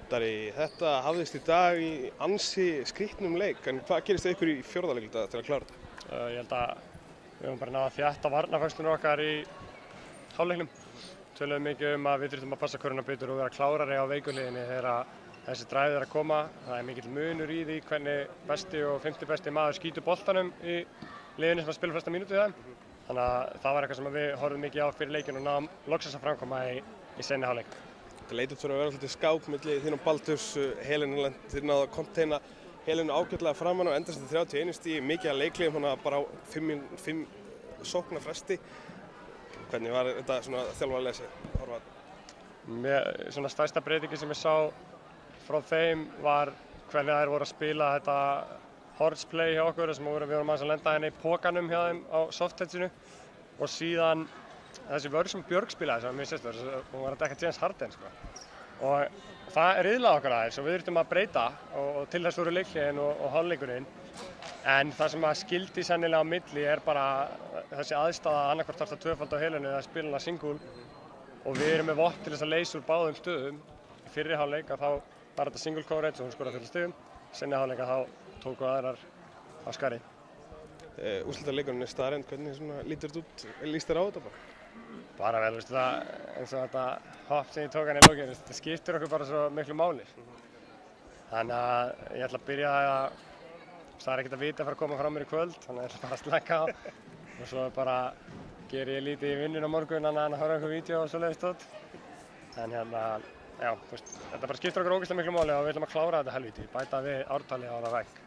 Dari, þetta hafðist í dag í ansi skrýtnum leik, en hvað gerist ykkur í fjórða leik til að klára þetta? Ég held að við höfum bara náð að þétta varnarfærslunum okkar í hálfleiknum. Töluðum mikið að við þurftum að passa körfuna betur og vera klárari á veikuhliðinni þegar þessi dræfið að koma. Það mikill munur í því hvernig besti og 5. besti maður skýtur boltanum í liðinu sem að spila flesta mínútu í þeim. Þannig að það var eitthvað sem við horfðum mikið á fyrir leikinn og náðum loksins að framkoma í seinni hálfleik. Þetta leit út fyrir að vera alltaf skák milli þín og Baldurs. Helenu þið náðu að konteina Helenu ágætlega framan og endast til 31 stigi, mikið að leikliðum hana bara á 5 sókna fresti. Hvernig var þetta svona þjálfarlega séð horfa? Svona stærsta breytingi sem ég sá frá þeim var hvernig þær voru að spila þetta horseplay hjá okkur sem við vorum aðeins að lenda henni í pókanum hjá þeim á softheadsinu og síðan þessi vörð sem Björg spilaði sem var mjög sérstöður, hún var að dekka James Harden sko. Og það riðlaði okkur aðeins og við þurftum að breyta og til þess voru leikliðin og hálfleikurinn. En það sem að skildi sennilega á milli er bara þessi aðstaða að annaðhvort þarf það tvöfald á Helenu eða spila hana single og við erum með vopn til þess að leysa úr báðum stöðum. Í fyrri hálfleik þá var þetta single coverage og hún skoraði fullt stigum. Seinni hálfleik þá tóku aðrar á skarið. Úrslitaleikurinn er staðreynd, hvernig lítur þetta út? Líst þér á þetta bara? Bara vel, veistu það, eins og þetta hopp sem ég tók hann í lokin, þetta skiptir okkur bara svo miklu máli. Þannig að ég ætla að byrja að, það er ekkert að vita að fara að koma frá mér í kvöld, þannig að ég ætla bara að slaka á. Og svo bara ger ég lítið í vinnun á morgun, þannig að horfa einhver vídeo og svoleiðis tótt. En hérna, já, þetta bara skiptir okkur ógeðslega miklu máli og við ætlum að klára þetta helvíti, bæta við ártali á það vegg.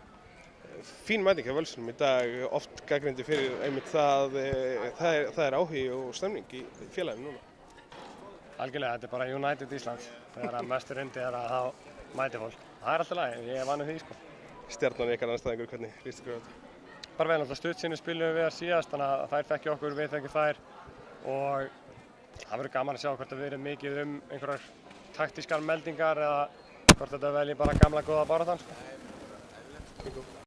Fín mæting af Völsunum í dag, oft gagnrýndi fyrir einmitt það er áhugi og stemning í félaginu núna. Algjörlega, þetta er bara United Íslands. Þegar mestur undi er að þá mæti fólk. Það er alltaf lagi, ég er vanur því sko. Stjarnan ykkar andstæðingur, hvernig líst ykkur á þetta? Bara vel, alltaf stuttsinni spilum við síðast, þannig að þær þekki okkur, við þekki þær og það verður gaman að sjá hvort það verið mikið einhverjar taktískar meldingar eða hvort þetta velji bara gamla góða baráttan.